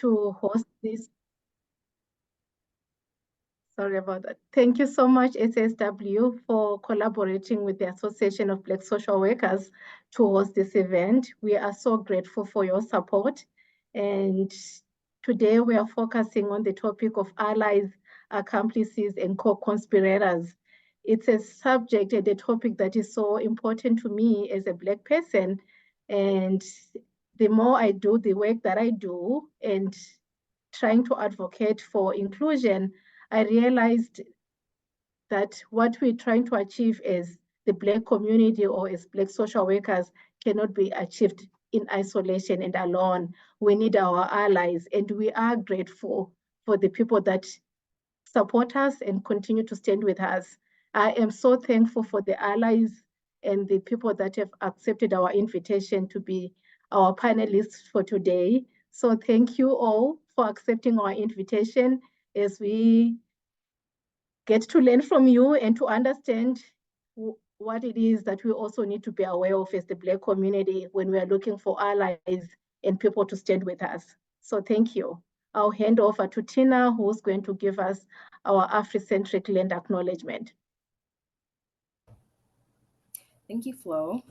to host this. Sorry about that. Thank you so much, SASW, for collaborating with the Association of Black Social Workers to host this event. We are so grateful for your support. And today we are focusing on the topic of allies, accomplices, and co-conspirators. It's a subject and a topic that is so important to me as a Black person. And the more I do the work that I do and trying to advocate for inclusion, I realized that what we're trying to achieve as the Black community or as Black social workers cannot be achieved in isolation and alone. We need our allies, and we are grateful for the people that support us and continue to stand with us. I am so thankful for the allies and the people that have accepted our invitation to be our panelists for today. So thank you all for accepting our invitation as we get to learn from you and to understand what it is that we also need to be aware of as the Black community when we are looking for allies and people to stand with us. So thank you. I'll hand over to Tina, who's going to give us our Afrocentric land acknowledgement. Thank you, Flo.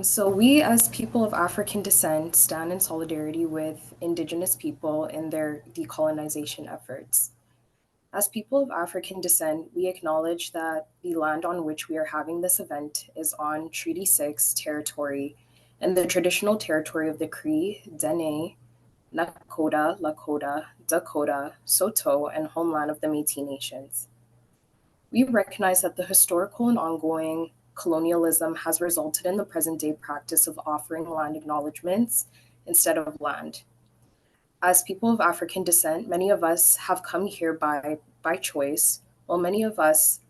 So we as people of African descent stand in solidarity with Indigenous people in their decolonization efforts. As people of African descent, we acknowledge that the land on which we are having this event is on Treaty 6 territory and the traditional territory of the Cree, Dene, Nakota, Lakota, Dakota, Saulteaux, and homeland of the Métis Nations. We recognize that the historical and ongoing colonialism has resulted in the present-day practice of offering land acknowledgements instead of land. As people of African descent, many of us have come here by choice, while many of us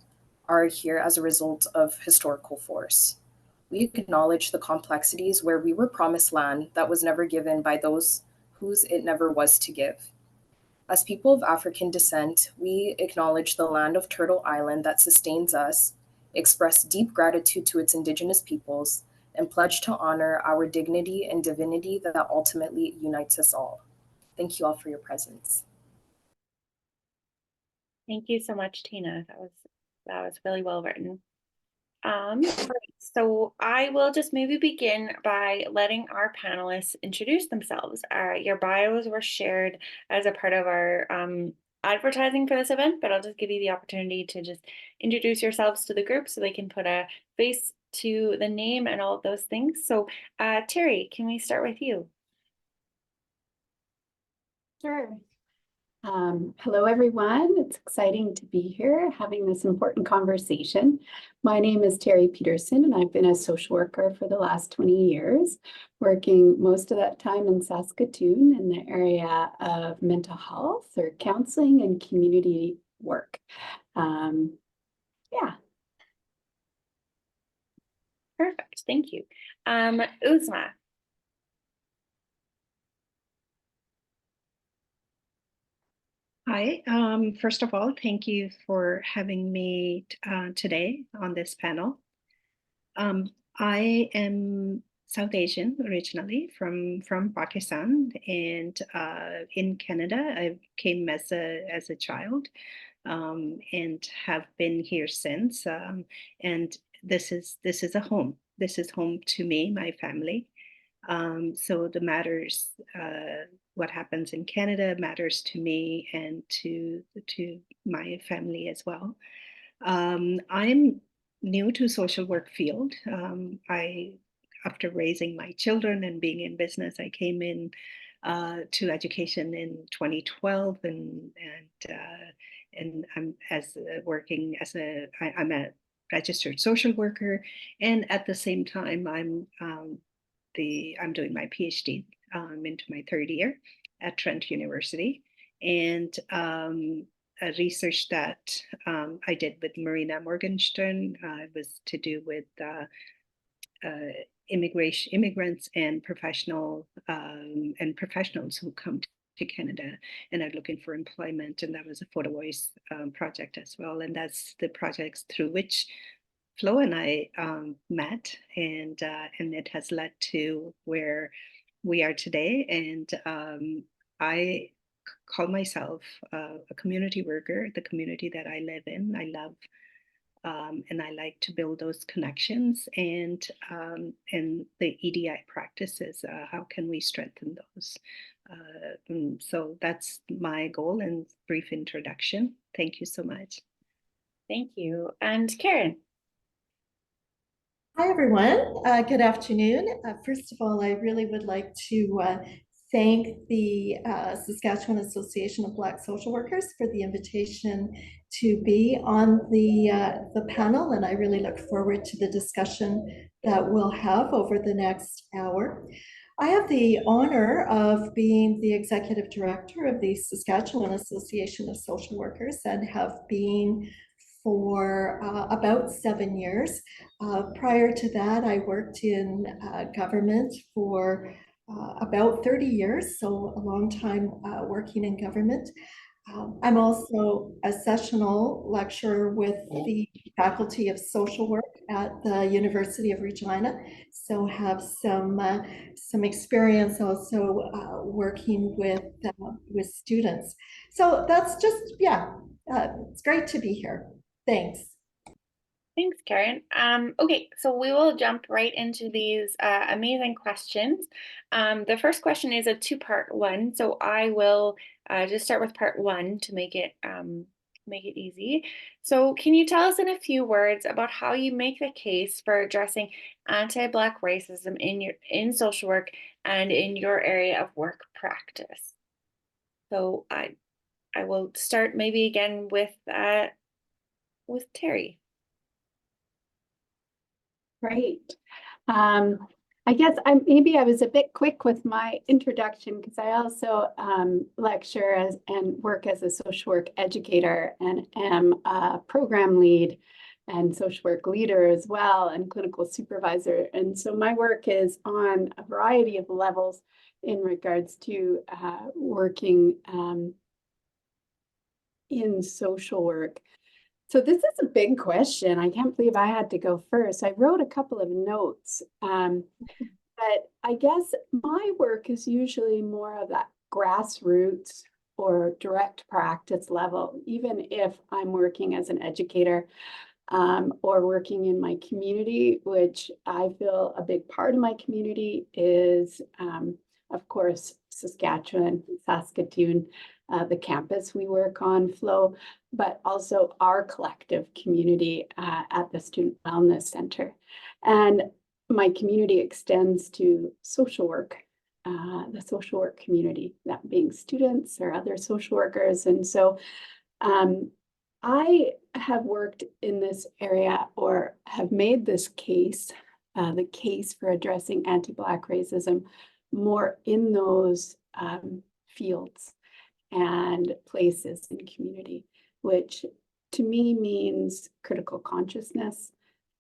are here as a result of historical force. We acknowledge the complexities where we were promised land that was never given by those whose it never was to give. As people of African descent, we acknowledge the land of Turtle Island that sustains us, express deep gratitude to its Indigenous peoples, and pledge to honor our dignity and divinity that ultimately unites us all. Thank you all for your presence. Thank you so much, Tina. That was really well written. So I will just maybe begin by letting our panelists introduce themselves. Your bios were shared as a part of our advertising for this event, but I'll just give you the opportunity to just introduce yourselves to the group so they can put a face to the name and all of those things. So Terry, can we start with you? Sure. Hello, everyone. It's exciting to be here having this important conversation. My name is Terry Peterson, and I've been a social worker for the last 20 years, working most of that time in Saskatoon in the area of mental health or counseling and community work. Yeah. Perfect. Thank you. Uzma. Hi, first of all, thank you for having me today on this panel. I am South Asian originally from Pakistan, and in Canada I came as a child and have been here since. And this is a home. This is home to me, my family. So the matters, what happens in Canada matters to me and to my family as well. I'm new to social work field. After raising my children and being in business, I came in to education in 2012, and I'm I'm a registered social worker, and at the same time I'm doing my PhD into my third year at Trent University, and a research that I did with Marina Morgenstern was to do with immigrants and professionals who come to Canada and are looking for employment, and that was a Photo Voice project as well, and that's the projects through which Flo and I met, and it has led to where we are today. And I call myself a community worker. The community that I live in, I love, and I like to build those connections, and the EDI practices. How can we strengthen those? So that's my goal and brief introduction. Thank you so much. Thank you. And Karen. Hi, everyone. Good afternoon. First of all, I really would like to thank the Saskatchewan Association of Black Social Workers for the invitation to be on the panel, and I really look forward to the discussion that we'll have over the next hour. I have the honor of being the executive director of the Saskatchewan Association of Social Workers and have been for about 7 years. Prior to that, I worked in government for about 30 years, so a long time working in government. I'm also a sessional lecturer with the Faculty of Social Work at the University of Regina, so have some experience also working with students. So that's just, it's great to be here. Thanks. Thanks, Karen. Okay, so we will jump right into these amazing questions. The first question is a two-part one, so I will just start with part one to make it easy. So can you tell us in a few words about how you make the case for addressing anti-Black racism in social work and in your area of work practice? So I will start maybe again with Terry. Great. I guess maybe I was a bit quick with my introduction because I also lecture and work as a social work educator and am a program lead and social work leader as well and clinical supervisor. And so my work is on a variety of levels in regards to working in social work. So this is a big question. I can't believe I had to go first. I wrote a couple of notes, but I guess my work is usually more of that grassroots or direct practice level, even if I'm working as an educator or working in my community, which I feel a big part of my community is, of course, Saskatchewan, Saskatoon, the campus we work on, Flo, but also our collective community at the Student Wellness Center. And my community extends to social work, the social work community, that being students or other social workers. And so I have worked in this area or have made this case, the case for addressing anti-Black racism more in those fields and places in community, which to me means critical consciousness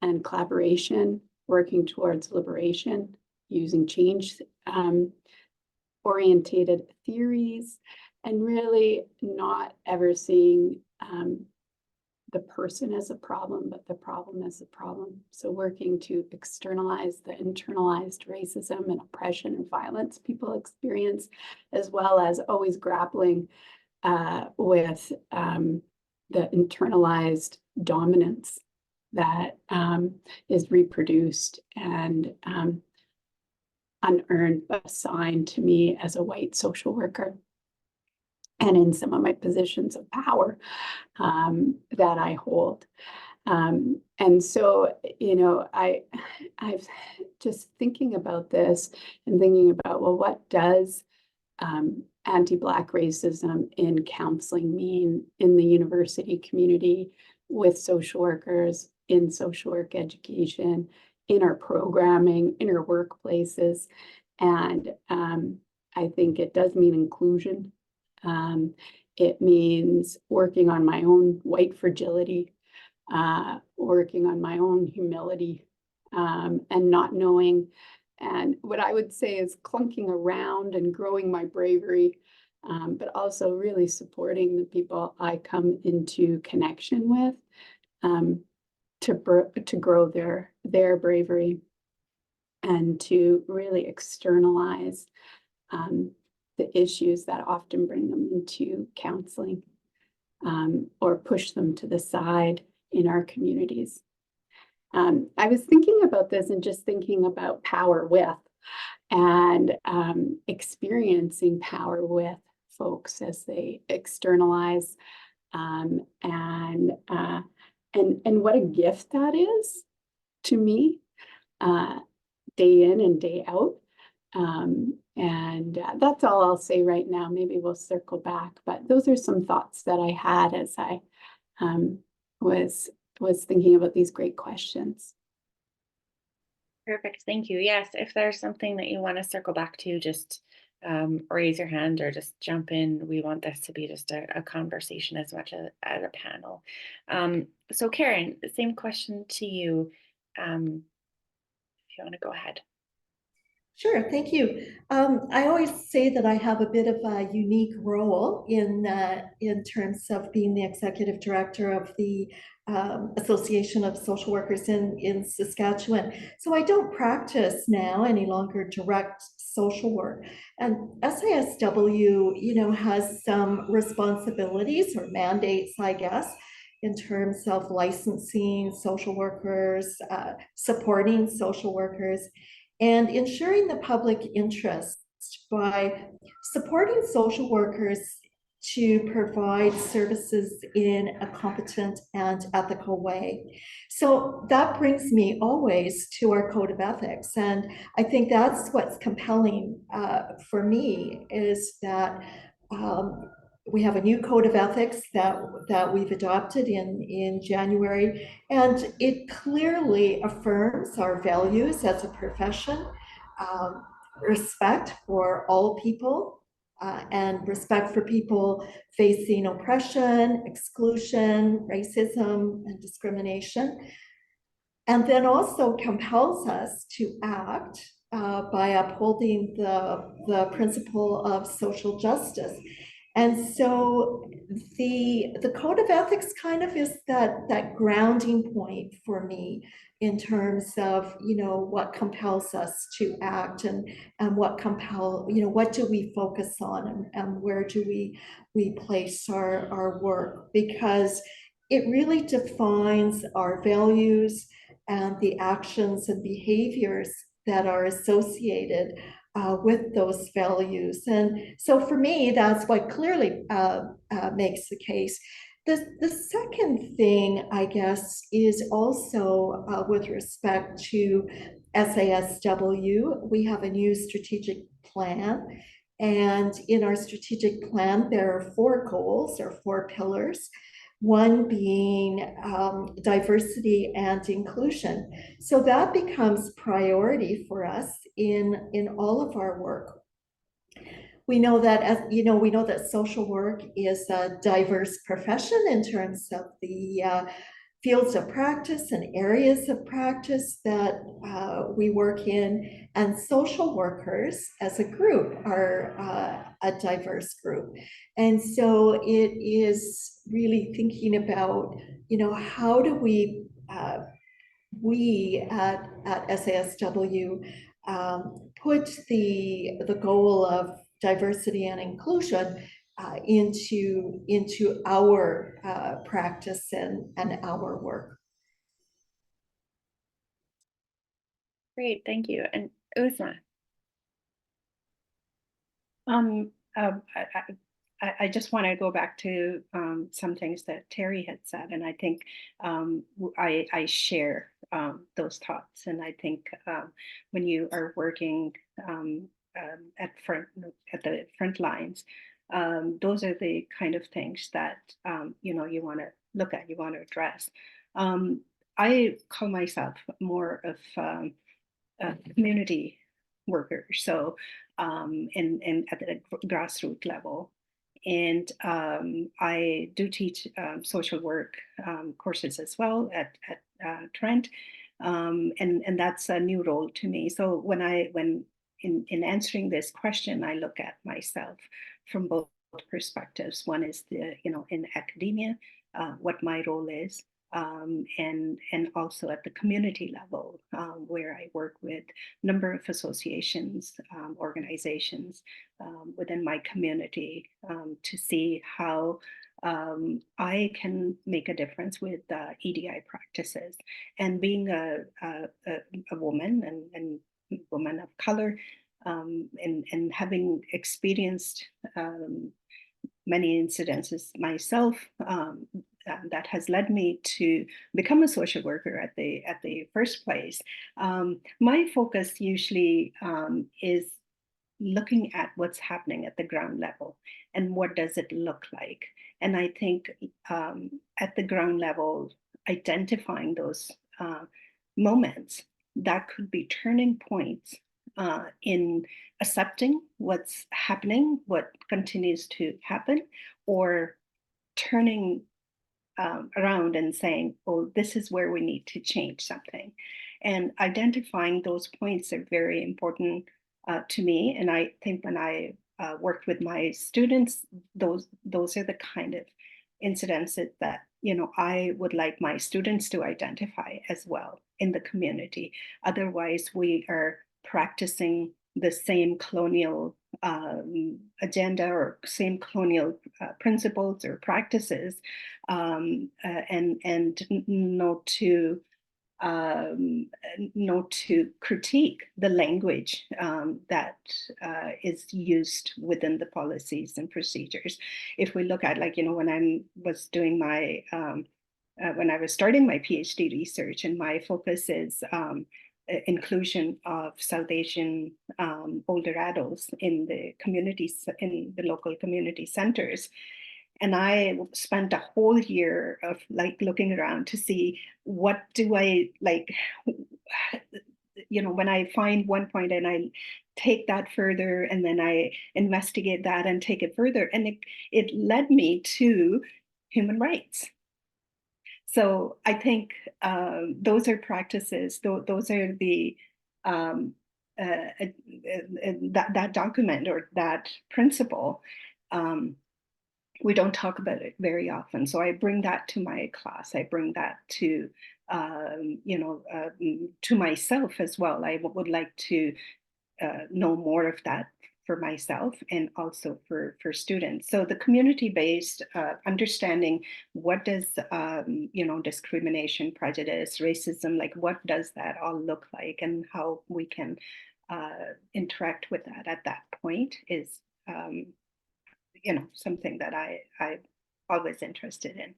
and collaboration, working towards liberation, using change orientated theories, and really not ever seeing the person as a problem, but the problem as a problem. So working to externalize the internalized racism and oppression and violence people experience, as well as always grappling with the internalized dominance that is reproduced and unearned, but assigned to me as a white social worker. And in some of my positions of power that I hold. And so, you know, I've just thinking about this and thinking about, well, what does anti-Black racism in counseling mean in the university community with social workers, in social work education, in our programming, in our workplaces? And I think it does mean inclusion. It means working on my own white fragility, working on my own humility, and not knowing, and what I would say is clunking around and growing my bravery, but also really supporting the people I come into connection with to grow their bravery and to really externalize the issues that often bring them into counseling or push them to the side in our communities. I was thinking about this and just thinking about power with and experiencing power with folks as they externalize and what a gift that is to me, day in and day out. That's all I'll say right now. Maybe we'll circle back, but those are some thoughts that I had as I was thinking about these great questions. Perfect, thank you. Yes, if there's something that you want to circle back to, just raise your hand or just jump in. We want this to be just a conversation as much as a panel. So Karen, the same question to you, if you want to go ahead. Sure, thank you. I always say that I have a bit of a unique role in terms of being the executive director of the Association of Social Workers in Saskatchewan. So I don't practice now any longer direct social work. And SASW, has some responsibilities or mandates, I guess, in terms of licensing social workers, supporting social workers, and ensuring the public interest by supporting social workers to provide services in a competent and ethical way. So that brings me always to our code of ethics. And I think that's what's compelling for me is that we have a new code of ethics that we've adopted in January, and it clearly affirms our values as a profession, respect for all people, and respect for people facing oppression, exclusion, racism, and discrimination. And then also compels us to act by upholding the principle of social justice. And so the code of ethics kind of is that grounding point for me in terms of, what compels us to act and what what do we focus on and where do we place our work, because it really defines our values and the actions and behaviors that are associated with those values. And so for me, that's what clearly makes the case. The second thing, I guess, is also with respect to SASW. We have a new strategic plan. And in our strategic plan, there are 4 goals or 4 pillars. One being diversity and inclusion. So that becomes priority for us in all of our work. We know that that social work is a diverse profession in terms of the fields of practice and areas of practice that we work in, and social workers as a group are a diverse group. And so it is really thinking about, how do we at SASW put the goal of diversity and inclusion into our practice and our work. Great, thank you. And Uzma. I just want to go back to some things that Terry had said, and I think I share those thoughts. And I think when you are working at the front lines, those are the kind of things that you want to look at, you want to address. I call myself more of a community worker, so in at the grassroots level. And I do teach social work courses as well at Trent, and that's a new role to me. So when in answering this question, I look at myself from both perspectives. One is in academia, what my role is, and also at the community level, where I work with a number of associations, organizations within my community to see how I can make a difference with EDI practices. And being a woman and woman of color, and having experienced many incidences myself, that has led me to become a social worker at the first place. My focus usually is looking at what's happening at the ground level and what does it look like. And I think at the ground level, identifying those moments that could be turning points in accepting what's happening, what continues to happen, or turning around and saying, oh, this is where we need to change something. And identifying those points are very important to me. And I think when I worked with my students, those are the kind of incidences that I would like my students to identify as well in the community. Otherwise, we are practicing the same colonial agenda or same colonial principles or practices, and not to critique the language that is used within the policies and procedures. If we look at, like, when I was doing my when I was starting my PhD research, and my focus is inclusion of South Asian older adults in the communities, in the local community centers. And I spent a whole year of looking around to see what do I like, when I find one point and I take that further, and then I investigate that and take it further. And it led me to human rights. So I think those are practices, those are the, that document or that principle. We don't talk about it very often. So I bring that to my class. I bring that to, to myself as well. I would like to know more of that for myself and also for students. So the community-based understanding, what does, discrimination, prejudice, racism, like what does that all look like, and how we can interact with that at that point is, something that I'm always interested in.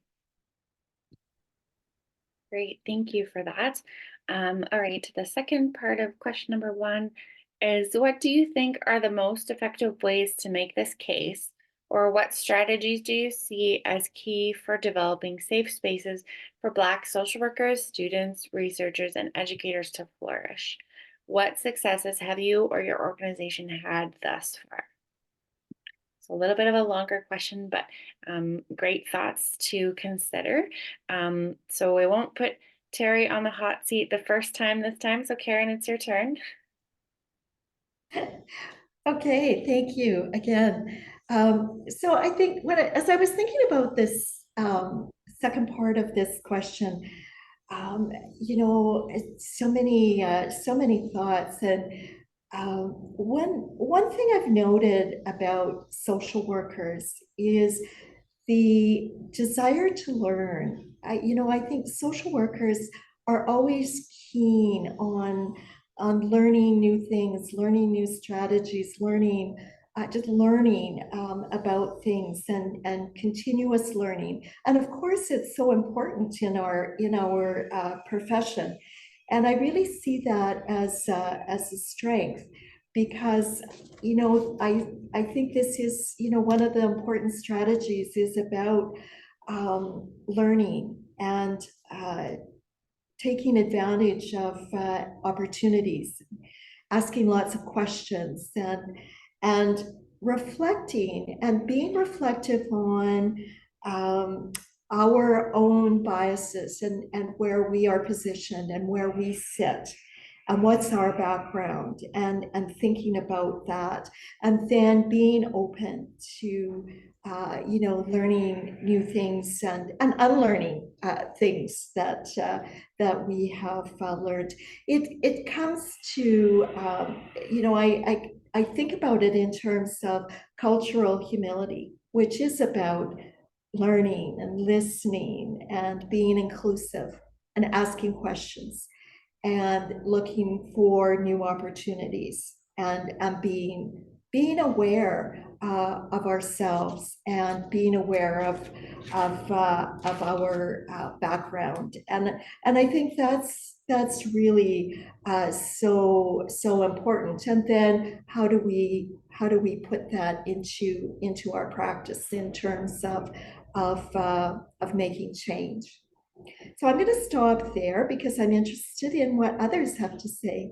Great, thank you for that. All right, the second part of question number 1 is, what do you think are the most effective ways to make this case, or what strategies do you see as key for developing safe spaces for Black social workers, students, researchers, and educators to flourish? What successes have you or your organization had thus far? A little bit of a longer question, but great thoughts to consider. So I won't put Terry on the hot seat the first time this time. So Karen, it's your turn. Okay, thank you again. So I think as I was thinking about this second part of this question, so many thoughts. And one thing I've noted about social workers is the desire to learn. I think social workers are always keen on learning new things, learning new strategies, learning about things, and continuous learning. And of course, it's so important in our profession. And I really see that as a strength, because I think this is one of the important strategies is about learning and taking advantage of opportunities, asking lots of questions, and reflecting and being reflective on our own biases and where we are positioned and where we sit. what's our background, and thinking about that, and then being open to learning new things and unlearning things that we have learned. It comes to I think about it in terms of cultural humility, which is about learning and listening and being inclusive and asking questions and looking for new opportunities, and being aware of ourselves, and being aware of our background, and I think that's really so important. And then how do we put that into our practice in terms of making change? So I'm going to stop there because I'm interested in what others have to say.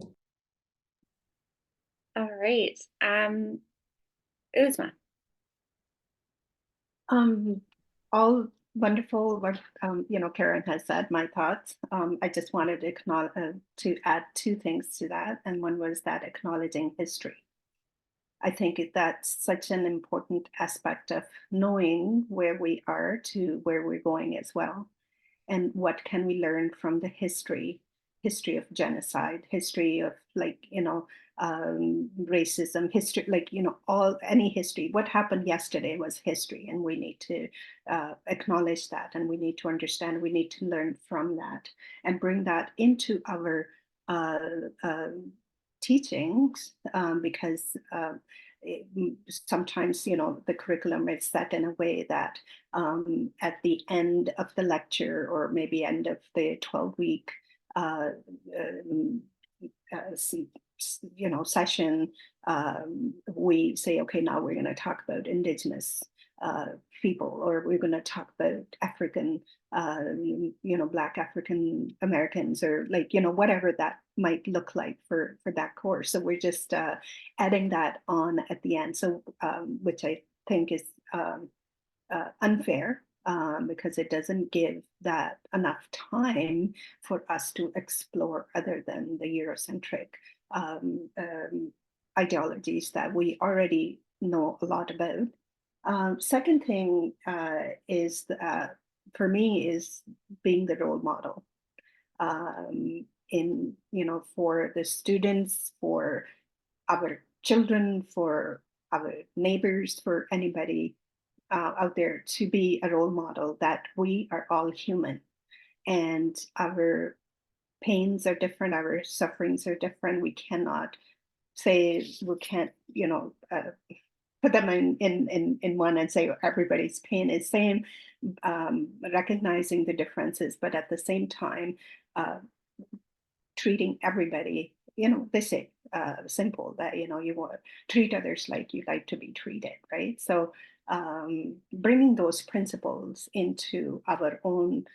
All right. Uzma. All wonderful what Karen has said, my thoughts. I just wanted to add two things to that, and one was that acknowledging history. I think that's such an important aspect of knowing where we are to where we're going as well, and what can we learn from the history of genocide, history of racism, history, any history. What happened yesterday was history, and we need to acknowledge that, and we need to understand, we need to learn from that and bring that into our teachings, because sometimes the curriculum is set in a way that at the end of the lecture, or maybe end of the 12-week session, we say, okay, now we're going to talk about Indigenous people, or we're going to talk about African, Black African Americans, or whatever that might look like for that course. So we're just adding that on at the end, so which I think is unfair, because it doesn't give that enough time for us to explore other than the Eurocentric ideologies that we already know a lot about. Second thing is, for me, is being the role model for the students, for our children, for our neighbors, for anybody out there, to be a role model that we are all human, and our pains are different, our sufferings are different. We cannot say, we can't put them in one and say everybody's pain is same, recognizing the differences, but at the same time treating everybody, they say simple, that you want to treat others like you like to be treated, right? So bringing those principles into our own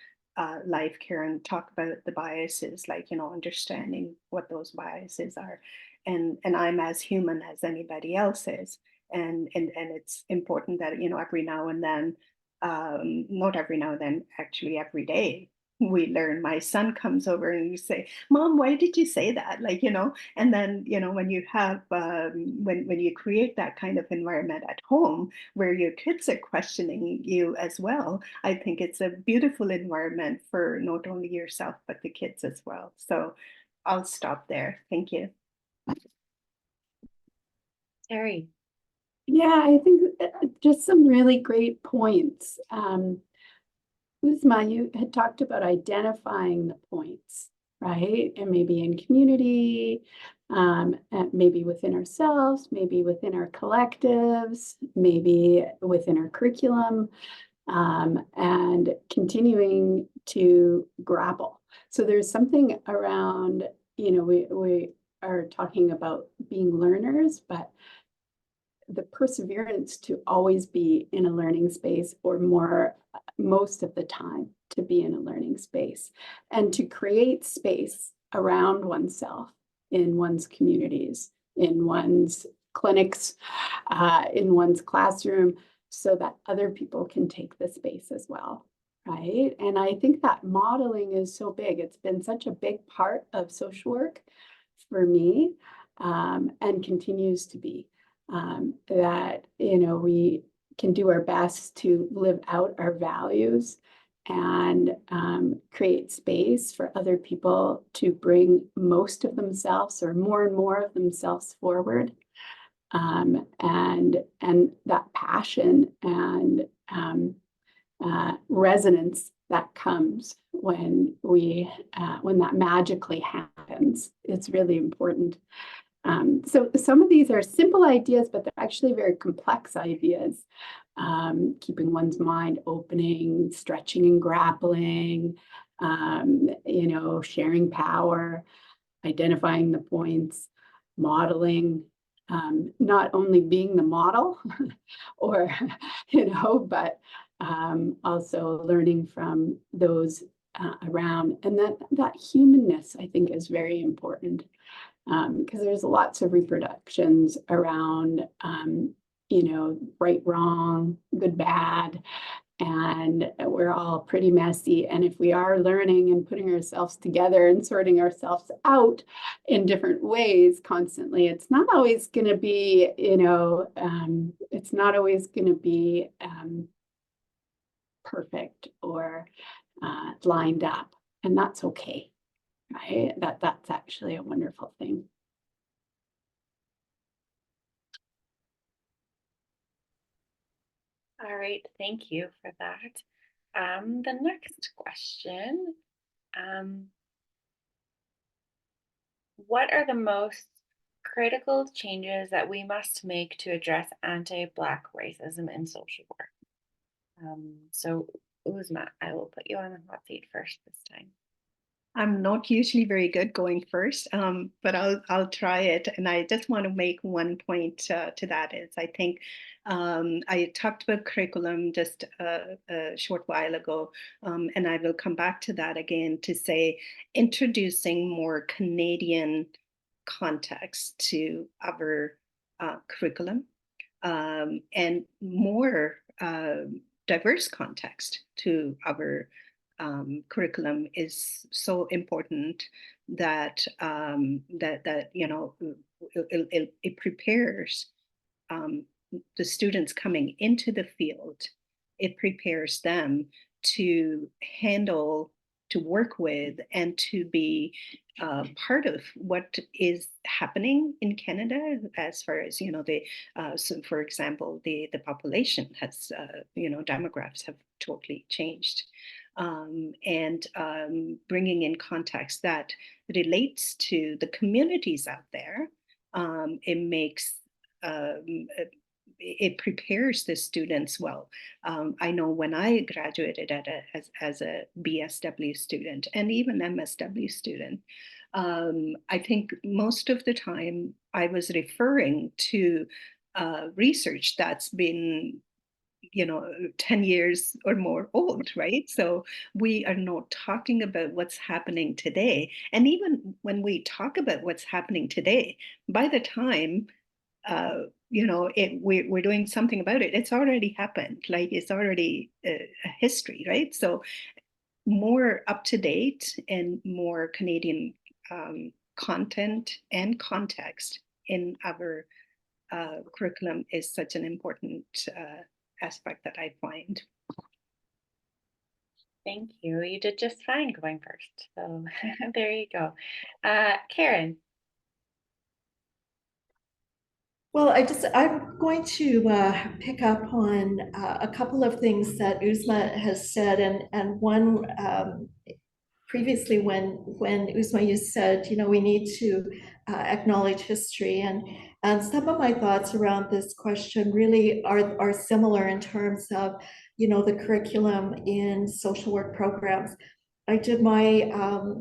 life. Karen talked about the biases, understanding what those biases are, and I'm as human as anybody else is, and it's important that every now and then, not every now and then, actually every day, we learn. My son comes over and you say, Mom, why did you say that? And then, when you have, when you create that kind of environment at home where your kids are questioning you as well, I think it's a beautiful environment for not only yourself, but the kids as well. So I'll stop there. Thank you. Terry. Yeah, I think just some really great points. Uzma, you had talked about identifying the points, right? And maybe in community, and maybe within ourselves, maybe within our collectives, maybe within our curriculum, and continuing to grapple. So there's something around, we are talking about being learners, but the perseverance to always be in a learning space, or most of the time to be in a learning space, and to create space around oneself in one's communities, in one's clinics, in one's classroom, so that other people can take the space as well, right? And I think that modeling is so big. It's been such a big part of social work for me, and continues to be, that, you know, we can do our best to live out our values and create space for other people to bring most of themselves or more and more of themselves forward. And that passion and resonance that comes when that magically happens, it's really important. So some of these are simple ideas, but they're actually very complex ideas. Keeping one's mind opening, stretching and grappling, you know, sharing power, identifying the points, modeling, not only being the model or, you know, but also learning from those around. And that humanness, I think, is very important, because there's lots of reproductions around, you know, right, wrong, good, bad, and we're all pretty messy. And if we are learning and putting ourselves together and sorting ourselves out in different ways constantly, it's not always going to be, you know, it's not always going to be perfect or lined up, and that's okay, right? That's actually a wonderful thing. All right, thank you for that. The next question, what are the most critical changes that we must make to address anti-Black racism in social work? So Uzma, I will put you on the hot seat first this time. I'm not usually very good going first, but I'll try it. And I just want to make one point to that is I think I talked about curriculum just a short while ago, and I will come back to that again to say introducing more Canadian context to our curriculum, and more diverse context to our curriculum is so important that that you know it prepares the students coming into the field. It prepares them to handle, to work with, and to be part of what is happening in Canada as far as, you know, so for example, the population has, you know, demographics have totally changed. And bringing in context that relates to the communities out there, it makes it prepares the students well. I know when I graduated as a BSW student and even MSW student, I think most of the time I was referring to research that's been, you know, 10 years or more old, right? So we are not talking about what's happening today. And even when we talk about what's happening today, by the time you know, we're doing something about it, it's already happened. Like it's already a history, right? So more up to date and more Canadian content and context in our curriculum is such an important aspect that I find. Thank you. You did just fine going first. So there you go. Karen. Well, I'm going to pick up on a couple of things that Uzma has said, and one previously when Uzma, you said, you know, we need to acknowledge history, and some of my thoughts around this question really are similar in terms of, you know, the curriculum in social work programs. I did my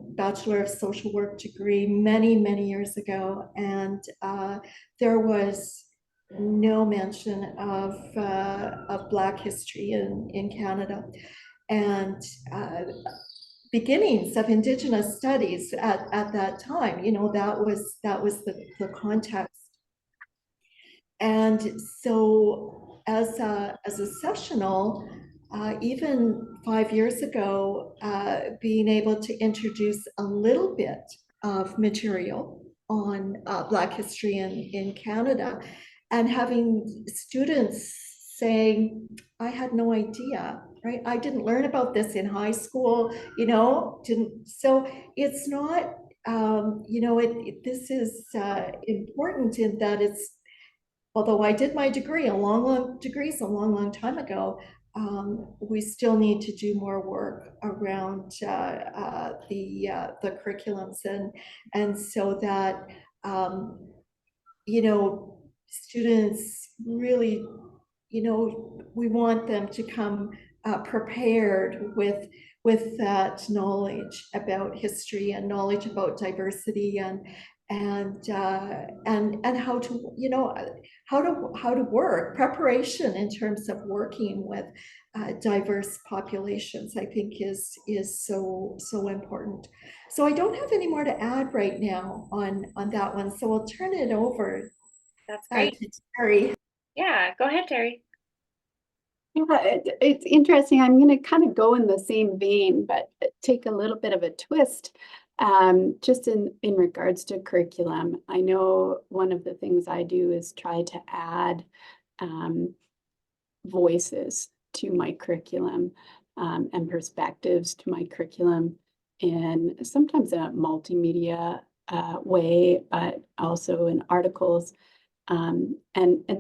Bachelor of Social Work degree many years ago, and there was no mention of Black history in Canada, and beginnings of Indigenous studies at that time. You know, that was the context, and so as a sessional. Even 5 years ago, being able to introduce a little bit of material on Black history in Canada, and having students saying, I had no idea, right? I didn't learn about this in high school, didn't. So it's not, this is important in that it's, although I did my degree, a long time ago, we still need to do more work around the curriculums, and so that students really, we want them to come prepared with that knowledge about history and knowledge about diversity and how to how to work, preparation in terms of working with diverse populations, I think is so important. So I don't have any more to add right now on that one, so I'll turn it over. That's great. To Terry. Yeah, go ahead, Terry. Yeah, it's interesting. I'm going to kind of go in the same vein, but take a little bit of a twist. Just in regards to curriculum, I know one of the things I do is try to add voices to my curriculum and perspectives to my curriculum in sometimes a multimedia way, but also in articles and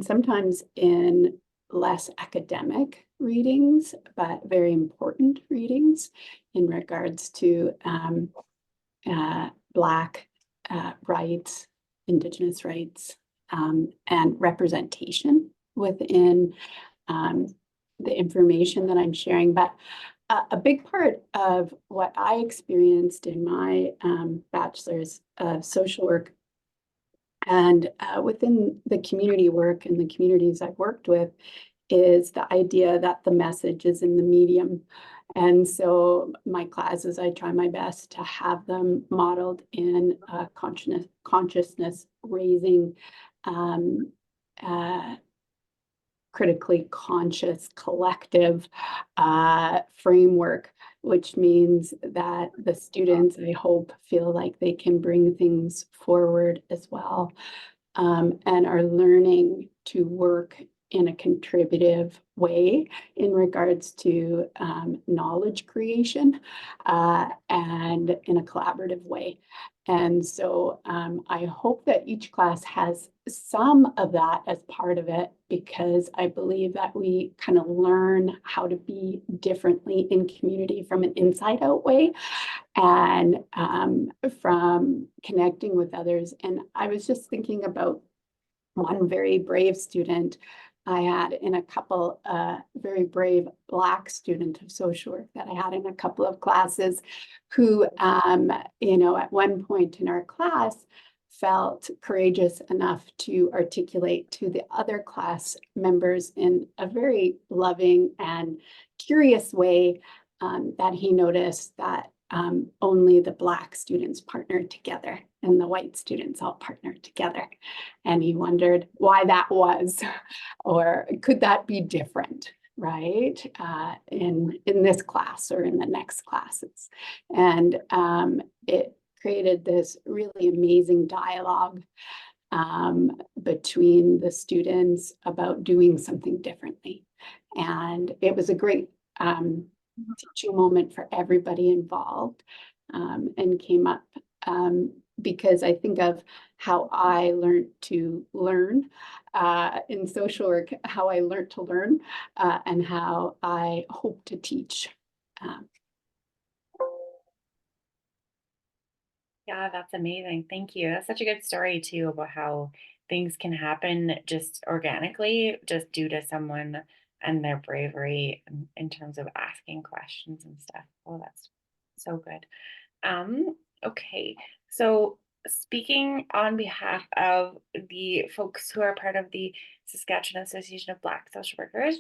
sometimes in less academic readings, but very important readings in regards to Black rights, Indigenous rights, and representation within the information that I'm sharing. But a big part of what I experienced in my bachelor's of social work and within the community work and the communities I've worked with is the idea that the message is in the medium. And so my classes, I try my best to have them modeled in consciousness raising, critically conscious collective framework, which means that the students, I hope, feel like they can bring things forward as well, and are learning to work in a contributive way in regards to knowledge creation and in a collaborative way. And so I hope that each class has some of that as part of it, because I believe that we kind of learn how to be differently in community from an inside out way and from connecting with others. And I was just thinking about one very brave student I had in a couple, very brave Black student of social work that I had in a couple of classes who, at one point in our class felt courageous enough to articulate to the other class members in a very loving and curious way that he noticed that only the Black students partnered together and the white students all partnered together. And he wondered why that was, or could that be different, right? In this class or in the next classes. And it created this really amazing dialogue between the students about doing something differently. And it was a great teaching moment for everybody involved, and came up because I think of how I learned to learn in social work, how I learned to learn, and how I hope to teach. Yeah, that's amazing. Thank you. That's such a good story too about how things can happen just organically, just due to someone and their bravery in terms of asking questions and stuff. Oh, that's so good. Okay, so speaking on behalf of the folks who are part of the Saskatchewan Association of Black Social Workers,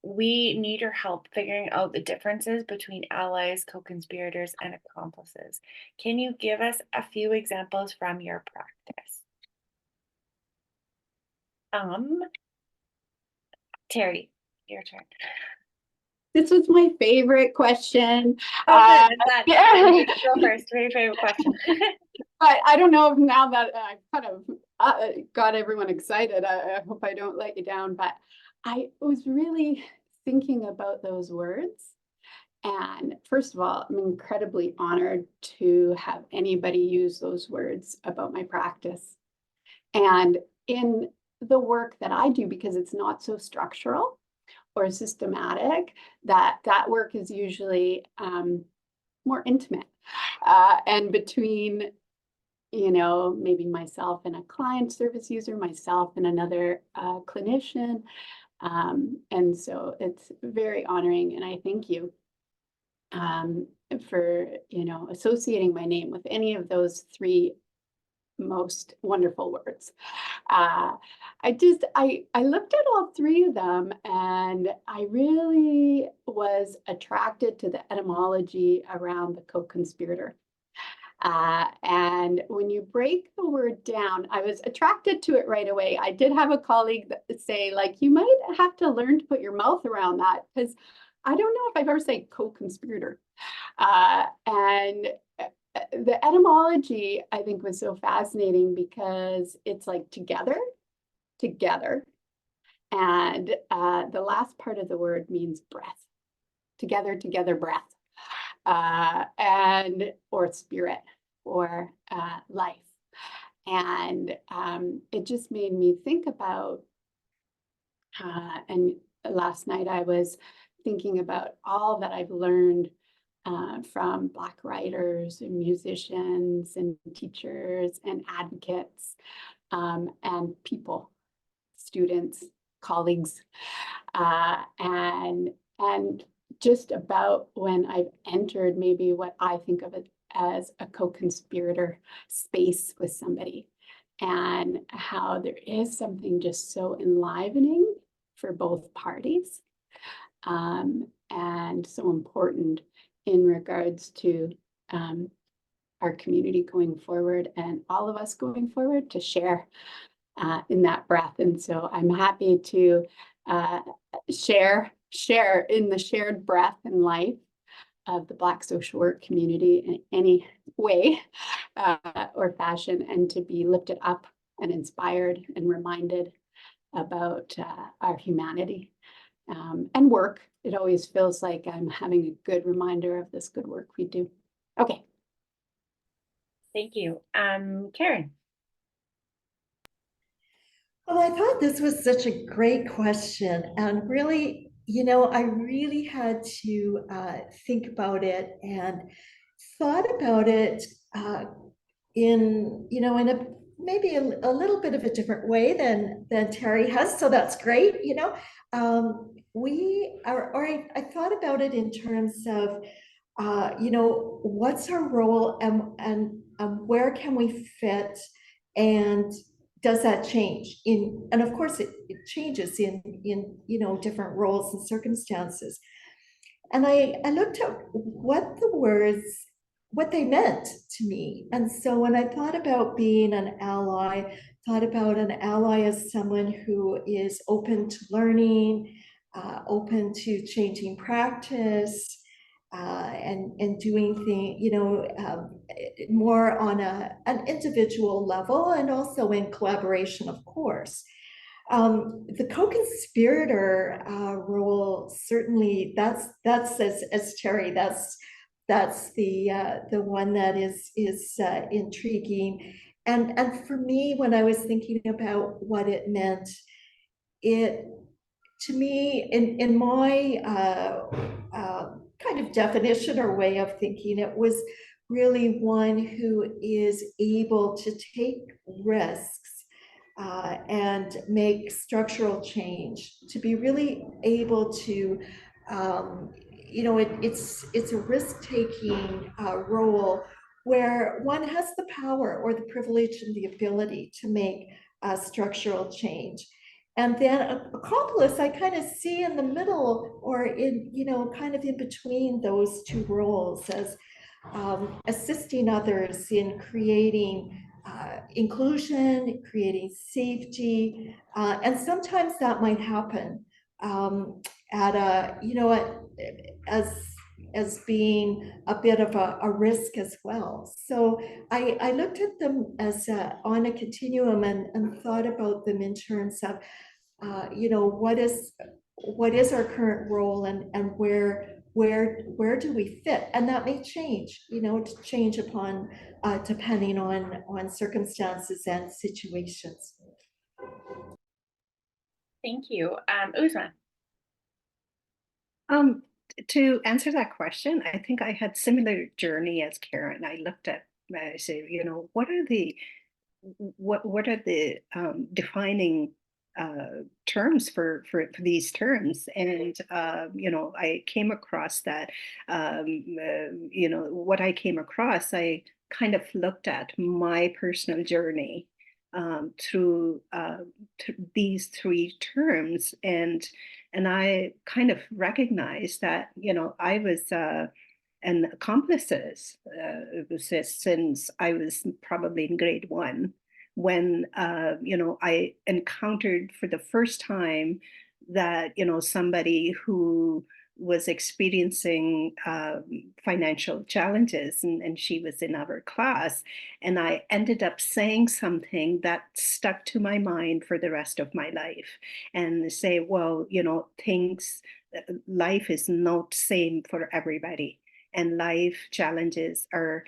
we need your help figuring out the differences between allies, co-conspirators, and accomplices. Can you give us a few examples from your practice? Terry, your turn. This was my favorite question. Oh, good. I'm glad. You go first. Your favorite question. But I don't know if now that I've kind of got everyone excited, I hope I don't let you down, but I was really thinking about those words. And first of all, I'm incredibly honored to have anybody use those words about my practice. And in the work that I do, because it's not so structural or systematic, that work is usually more intimate and between, you know, maybe myself and a client service user, myself and another clinician. And so it's very honoring, and I thank you for, you know, associating my name with any of those three most wonderful words. I looked at all three of them, and I really was attracted to the etymology around the co-conspirator. And when you break the word down, I was attracted to it right away. I did have a colleague that say, like, you might have to learn to put your mouth around that, because I don't know if I've ever said co-conspirator. And the etymology, I think, was so fascinating because it's like together. And the last part of the word means breath. Together, breath. And or spirit or life. And it just made me think about, and last night I was thinking about all that I've learned from Black writers and musicians and teachers and advocates and people, students, colleagues, and just about when I've entered maybe what I think of it as a co-conspirator space with somebody, and how there is something just so enlivening for both parties, and so important in regards to our community going forward and all of us going forward to share in that breath. And so I'm happy to share in the shared breath and life of the Black social work community in any way or fashion, and to be lifted up and inspired and reminded about our humanity and work. It always feels like I'm having a good reminder of this good work we do. Okay. Thank you. Karen. Well, I thought this was such a great question, and really, you know, I really had to think about it and thought about it in, you know, in a maybe a little bit of a different way than Terry has. So that's great. You know, I thought about it in terms of, you know, what's our role, and where can we fit, and does that change and of course it changes in you know, different roles and circumstances. And I looked at what the words, what they meant to me. And so when I thought about being an ally, thought about an ally as someone who is open to learning, open to changing practice, and doing things, you know, more on an individual level, and also in collaboration, of course. The co-conspirator role, certainly, that's as Terry, that's the one that is intriguing. And for me, when I was thinking about what it meant, it, to me, in my kind of definition or way of thinking, it was really one who is able to take risks and make structural change, to be really able to, you know, it's a risk-taking role where one has the power or the privilege and the ability to make structural change. And then accomplice, I kind of see in the middle, or in, you know, kind of in between those two roles, as assisting others in creating inclusion, creating safety. And sometimes that might happen at a, you know, as as being a bit of a risk as well. So I looked at them as on a continuum and thought about them in terms of, what is our current role, and where do we fit? And that may change, to change upon depending on circumstances and situations. Thank you. Uzma. To answer that question, I think I had similar journey as Karen. I looked at, I say, what are the defining terms for these terms, and I came across that what I came across, I kind of looked at my personal journey through these three terms, and I kind of recognized that I was an accomplices since I was probably in grade 1, when I encountered for the first time that somebody who was experiencing financial challenges, and she was in our class, and I ended up saying something that stuck to my mind for the rest of my life, and say, well, life is not same for everybody, and life challenges are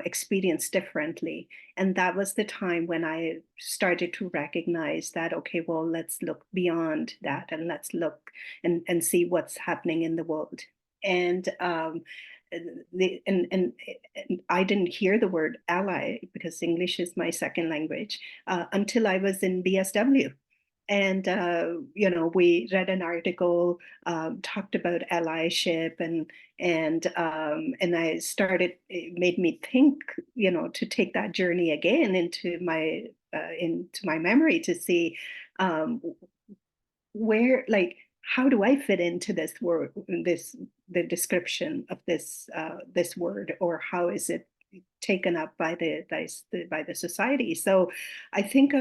experienced differently. And that was the time when I started to recognize that, okay, well, let's look beyond that, and let's look and see what's happening in the world. And and I didn't hear the word ally, because English is my second language, until I was in BSW. And we read an article, talked about allyship, and I started. It made me think, to take that journey again into my memory, to see where, like, how do I fit into this word, the description of this word, or how is it taken up by the society? So I think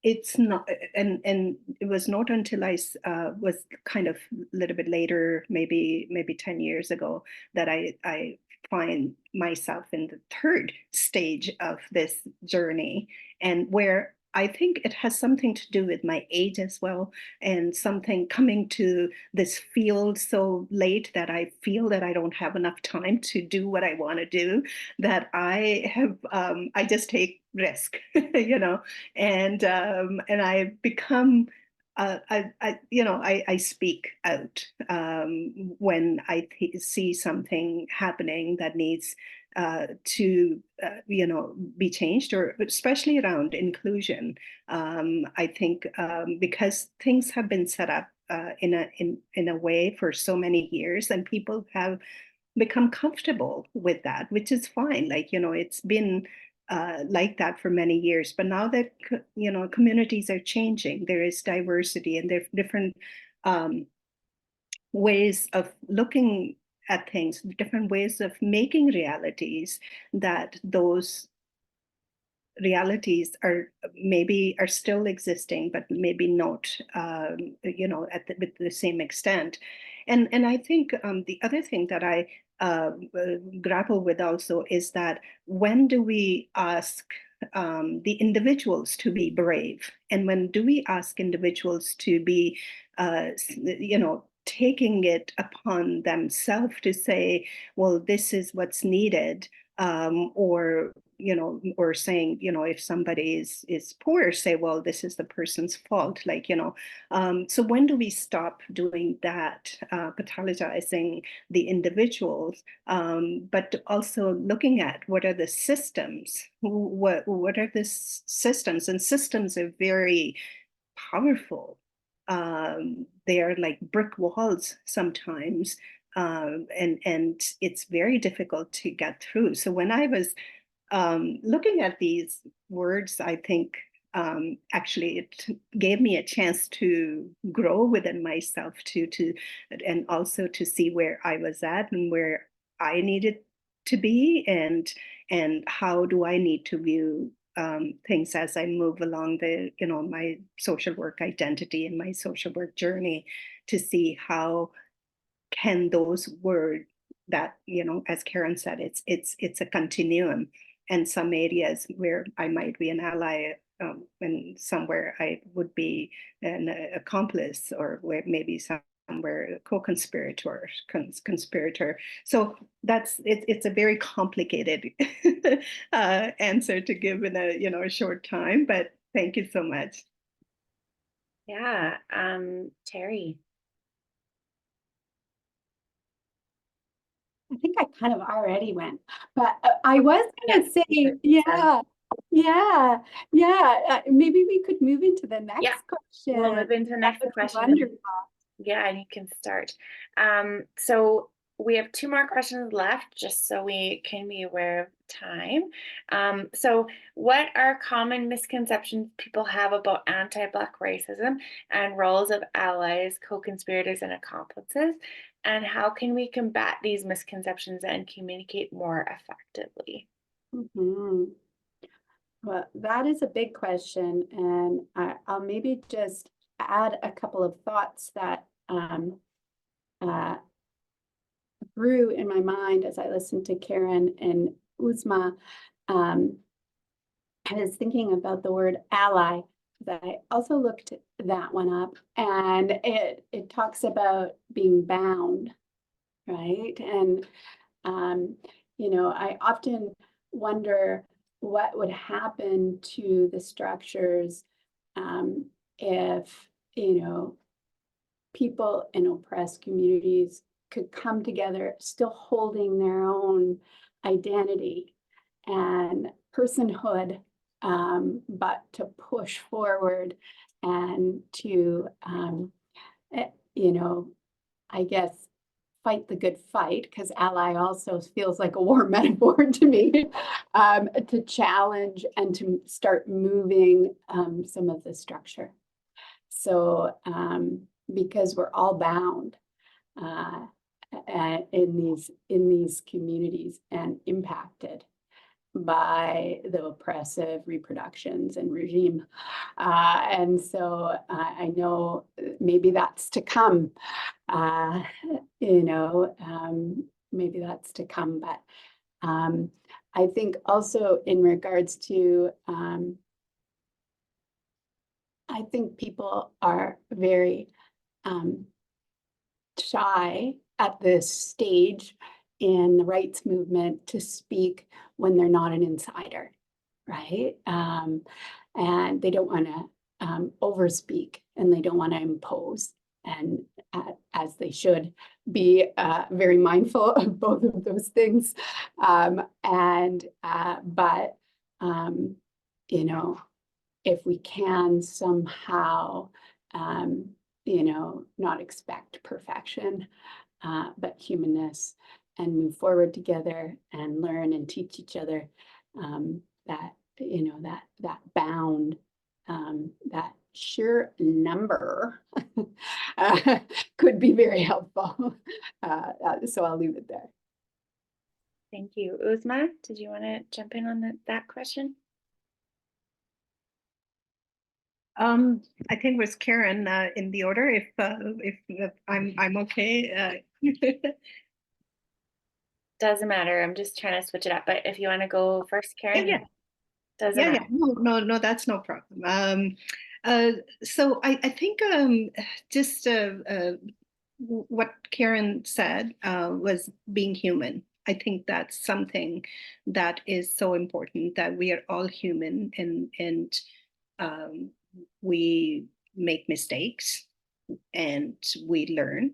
it's not, and it was not until I was kind of a little bit later, maybe 10 years ago, that I find myself in the third stage of this journey, and where I think it has something to do with my age as well, and something coming to this field so late that I feel that I don't have enough time to do what I want to do, that I just take risk, and I become I speak out when I see something happening that needs to be changed, or especially around inclusion. I think because things have been set up in a way for so many years, and people have become comfortable with that, which is fine. Like, it's been like that for many years, but now that communities are changing, there is diversity, and there are different ways of looking at things, different ways of making realities, that those realities are still existing, but maybe not with the same extent. And I think the other thing that I grapple with also is that, when do we ask the individuals to be brave, and when do we ask individuals to be taking it upon themselves to say, well, this is what's needed, or saying, if somebody is poor, say, well, this is the person's fault, so when do we stop doing that, pathologizing the individuals, but also looking at what are the systems, what are the systems, and systems are very powerful. They are like brick walls sometimes, and it's very difficult to get through. So when I was looking at these words, I think actually it gave me a chance to grow within myself, and also to see where I was at and where I needed to be, and how do I need to view things as I move along my social work identity and my social work journey, to see how can those words that, as Karen said, it's a continuum, and some areas where I might be an ally, and somewhere I would be an accomplice, or where maybe somewhere a co-conspirator, conspirator. So it's a very complicated answer to give in a short time, but thank you so much. Yeah, Terry. I think I kind of already went, but I was going to say, maybe we could move into the next question. We'll move into the next question. Wonderful. Yeah, and you can start. So we have 2 more questions left, just so we can be aware of time. So what are common misconceptions people have about anti-Black racism and roles of allies, co-conspirators, and accomplices? And how can we combat these misconceptions and communicate more effectively? Well, that is a big question, and I'll maybe just add a couple of thoughts that grew in my mind as I listened to Karen and Uzma. I was thinking about the word ally, because I also looked that one up, and it talks about being bound, right? And I often wonder what would happen to the structures if people in oppressed communities could come together still holding their own identity and personhood, but to push forward and to, I guess, fight the good fight, because ally also feels like a war metaphor to me, to challenge and to start moving some of the structure. So because we're all bound in these communities and impacted by the oppressive reproductions and regime. And so I know maybe that's to come, maybe that's to come, but I think also in regards to, I think people are very shy at this stage in the rights movement to speak when they're not an insider, right? And they don't want to overspeak, and they don't want to impose, and as they should be very mindful of both of those things. But if we can somehow, not expect perfection, but humanness, and move forward together and learn and teach each other, that bound, that sheer number could be very helpful. So I'll leave it there. Thank you. Uzma, did you want to jump in on that question? I think it was Karen in the order. If I'm okay. Doesn't matter. I'm just trying to switch it up. But if you want to go first, Karen. Yeah. Doesn't matter. No, that's no problem. So I think just what Karen said was being human. I think that's something that is so important, that we are all human, and we make mistakes and we learn.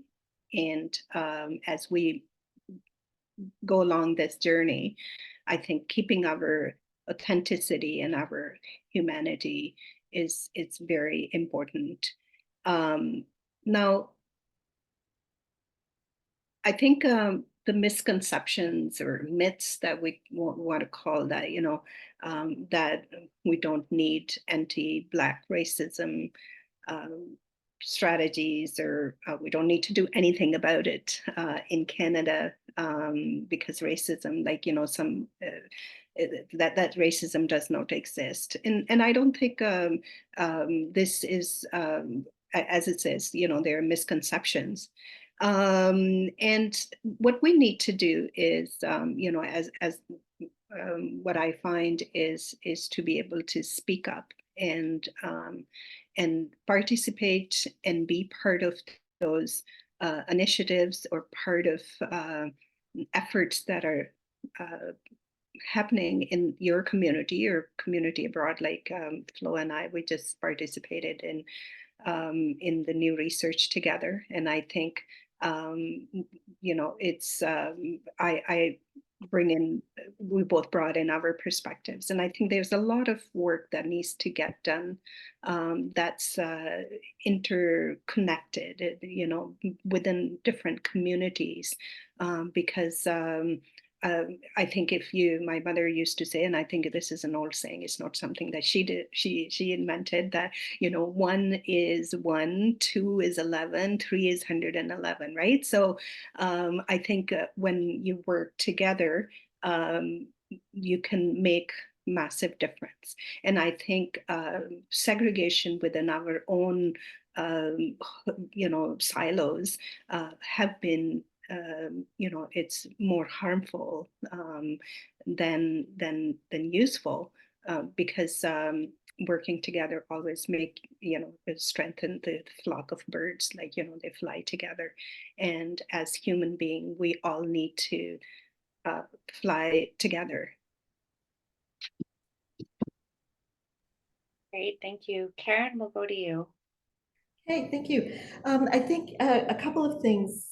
And as we go along this journey, I think keeping our authenticity and our humanity is very important. Now, I think the misconceptions or myths that we want to call that, that we don't need anti-Black racism strategies, or we don't need to do anything about it in Canada, because racism, that racism does not exist. And I don't think this is, as it says, there are misconceptions. And what we need to do is, you know, as what I find is to be able to speak up and participate and be part of those initiatives or part of efforts that are happening in your community or community abroad. Like Flo and I, we just participated in the new research together, and I think you know, it's I bring in, we both brought in our perspectives, and I think there's a lot of work that needs to get done that's interconnected, you know, within different communities, because I think my mother used to say, and I think this is an old saying, it's not something that she did, she invented, that, you know, 1 is 1, 2 is 11, 3 is 111, right? So I think when you work together, you can make massive difference. And I think segregation within our own, you know, silos have been, you know, it's more harmful than useful, because working together always make, you know, strengthen the flock of birds, like, you know, they fly together. And as human beings, we all need to fly together. Great, thank you. Karen, we'll go to you. Okay, thank you. I think a couple of things.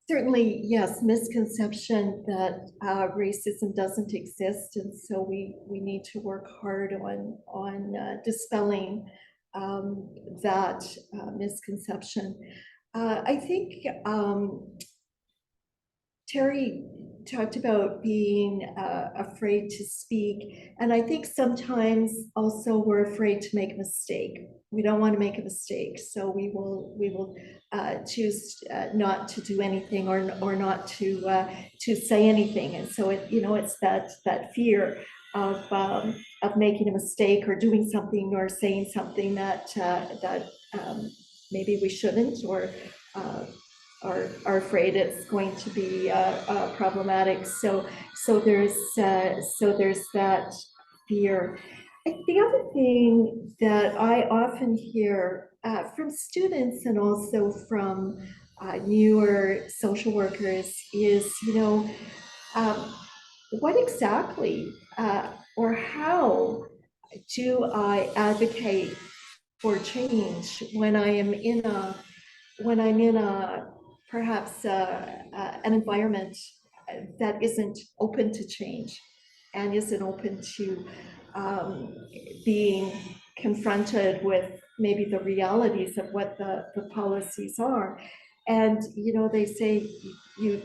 Certainly, yes, misconception that racism doesn't exist, and so we need to work hard on dispelling that misconception. I think Terry talked about being afraid to speak, and I think sometimes also we're afraid to make a mistake. We don't want to make a mistake, so we will choose not to do anything or not to say anything. And so it's that fear of making a mistake or doing something or saying something that maybe we shouldn't, or are afraid it's going to be problematic. So there's that fear. The other thing that I often hear from students and also from newer social workers is, what exactly or how do I advocate for change when I'm in a perhaps an environment that isn't open to change and isn't open to being confronted with maybe the realities of what the policies are. And they say, you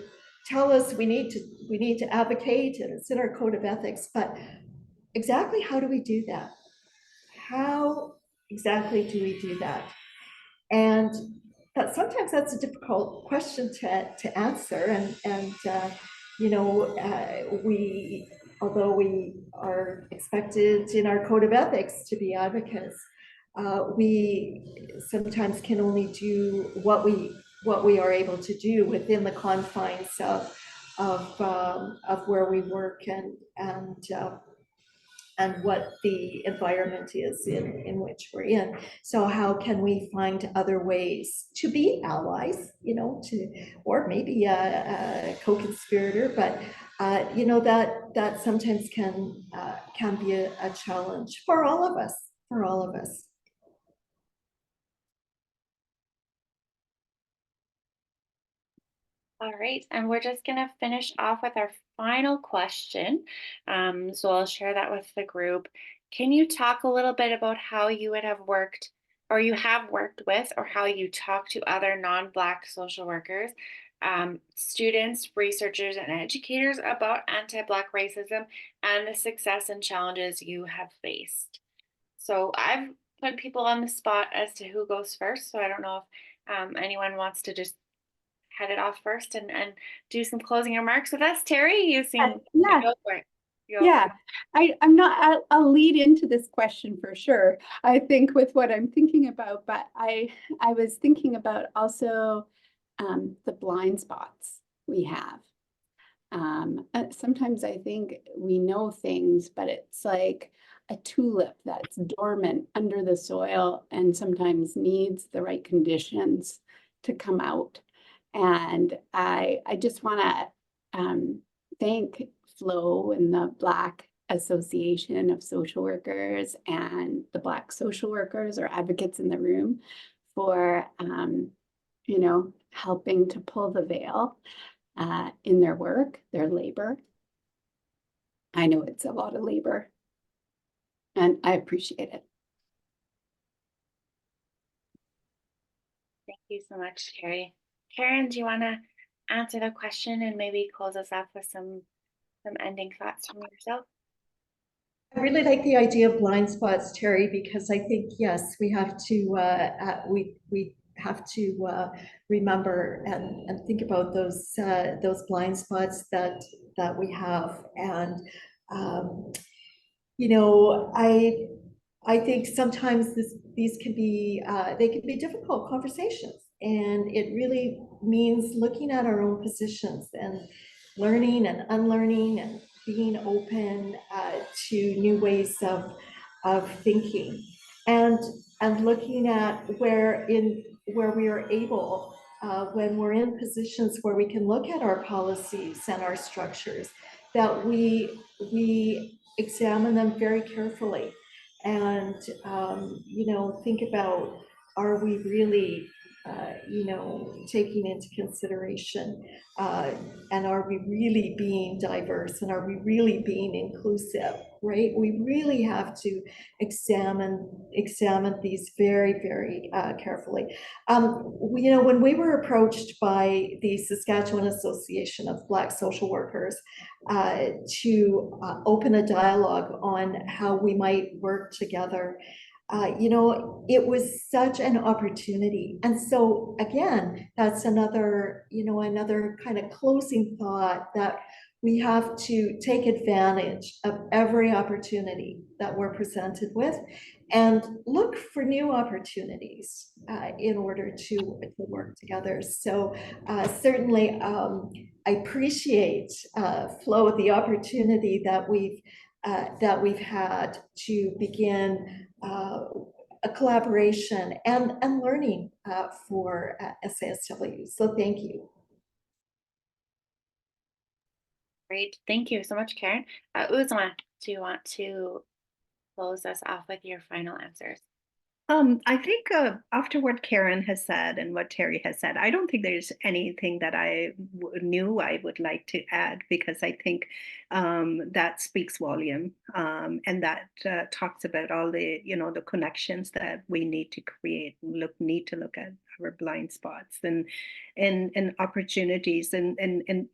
tell us we need to advocate, and it's in our code of ethics, but exactly how do we do that? How exactly do we do that? And sometimes that's a difficult question to answer, and although we are expected in our code of ethics to be advocates, we sometimes can only do what we are able to do within the confines of where we work and what the environment is in which we're in. So how can we find other ways to be allies, or maybe a co-conspirator, but that sometimes can be a challenge for all of us. All right, and we're just going to finish off with our final question. So I'll share that with the group. Can you talk a little bit about how you would have worked, or you have worked with, or how you talk to other non-Black social workers, students, researchers, and educators about anti-Black racism and the success and challenges you have faced? So I've put people on the spot as to who goes first. So I don't know if anyone wants to just head it off first and do some closing remarks with us. Terry, you seem Yeah. to go for it. Yeah, I'm not, I'll lead into this question for sure. I think with what I'm thinking about, but I was thinking about also the blind spots we have. Sometimes I think we know things, but it's like a tulip that's dormant under the soil and sometimes needs the right conditions to come out. And I just want to thank Flo and the Black Association of Social Workers and the Black social workers or advocates in the room for, you know, helping to pull the veil in their work, their labor. I know it's a lot of labor, and I appreciate it. Thank you so much, Terry. Karen, do you want to answer the question and maybe close us off with some ending thoughts from yourself? I really like the idea of blind spots, Terry, because I think, yes, we have to we have to remember and think about those blind spots that we have. And you know, I think sometimes these can be they can be difficult conversations, and it really means looking at our own positions and learning and unlearning and being open to new ways of thinking, and looking at where we are able, when we're in positions where we can look at our policies and our structures, that we examine them very carefully and you know, think about, are we really you know, taking into consideration and are we really being diverse, and are we really being inclusive, right? We really have to examine these very carefully. You know, when we were approached by the Saskatchewan Association of Black Social Workers to open a dialogue on how we might work together, you know, it was such an opportunity. And so again, that's another, you know, another kind of closing thought, that we have to take advantage of every opportunity that we're presented with and look for new opportunities in order to work together. So certainly I appreciate, Flo, the opportunity that we've had to begin a collaboration and learning for SASW. So thank you. Great. Thank you so much, Karen. Uzma, do you want to close us off with your final answers? I think after what Karen has said and what Terry has said, I don't think there's anything that I knew I would like to add, because I think that speaks volume, and that talks about all the, you know, the connections that we need to create, need to look at our blind spots and opportunities and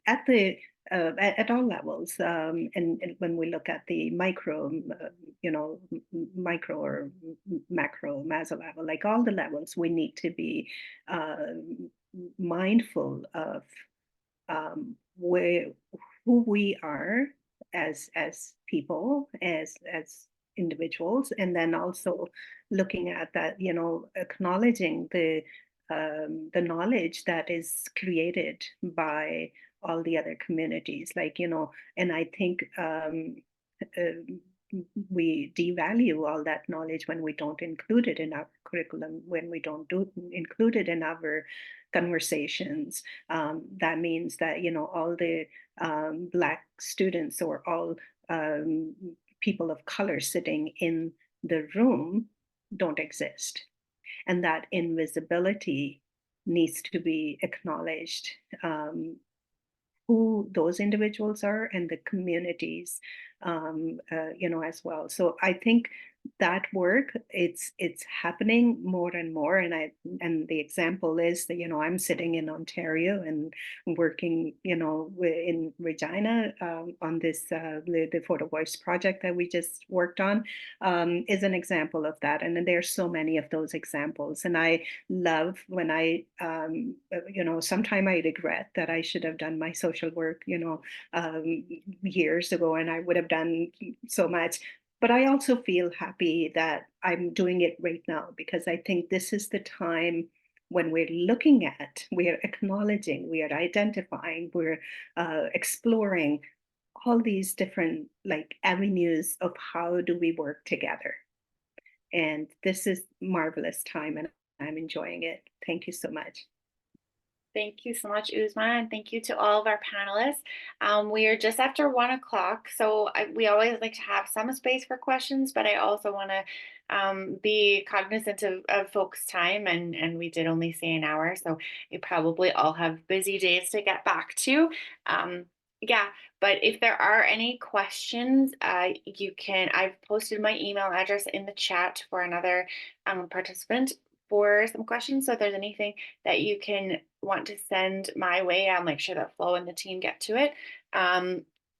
at the at all levels, and when we look at the micro, you know, micro or macro, meso level, like all the levels, we need to be mindful of who we are as people, as individuals, and then also looking at that, you know, acknowledging the knowledge that is created by all the other communities, like, you know, and I think we devalue all that knowledge when we don't include it in our curriculum, when we don't include it in our conversations. That means that, you know, all the Black students or all people of color sitting in the room don't exist. And that invisibility needs to be acknowledged, who those individuals are and the communities, you know, as well. So I think that work, it's happening more and more. And the example is that, I'm sitting in Ontario and working, in Regina on this the Photo Voice project that we just worked on, is an example of that. And there's so many of those examples. And I love when sometimes I regret that I should have done my social work, years ago, and I would have done so much. But I also feel happy that I'm doing it right now, because I think this is the time when we're looking at, we're acknowledging, we are identifying, we're exploring all these different avenues of how do we work together. And this is marvelous time, and I'm enjoying it. Thank you so much. Thank you so much, Uzma, and thank you to all of our panelists. We are just after 1 o'clock, so we always like to have some space for questions, but I also want to be cognizant of folks' time, and we did only say an hour, so you probably all have busy days to get back to. Yeah, but if there are any questions, I've posted my email address in the chat for another participant for some questions. So if there's anything that you can want to send my way, I'll make sure that Flo and the team get to it.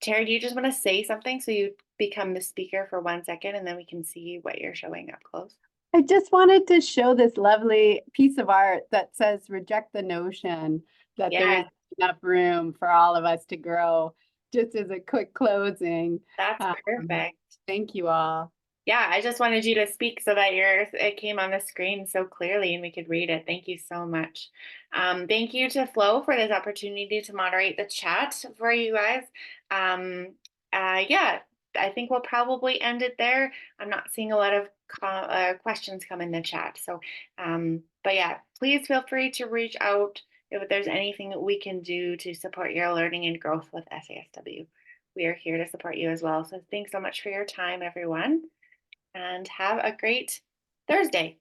Terry, do you just want to say something so you become the speaker for 1 second, and then we can see what you're showing up close? I just wanted to show this lovely piece of art that says reject the notion that there is enough room for all of us to grow, just as a quick closing. That's perfect. Thank you all. Yeah, I just wanted you to speak so that it came on the screen so clearly and we could read it. Thank you so much. Thank you to Flo for this opportunity to moderate the chat for you guys. Yeah, I think we'll probably end it there. I'm not seeing a lot of questions come in the chat. So, but yeah, please feel free to reach out if there's anything that we can do to support your learning and growth with SASW. We are here to support you as well. So thanks so much for your time, everyone, and have a great Thursday.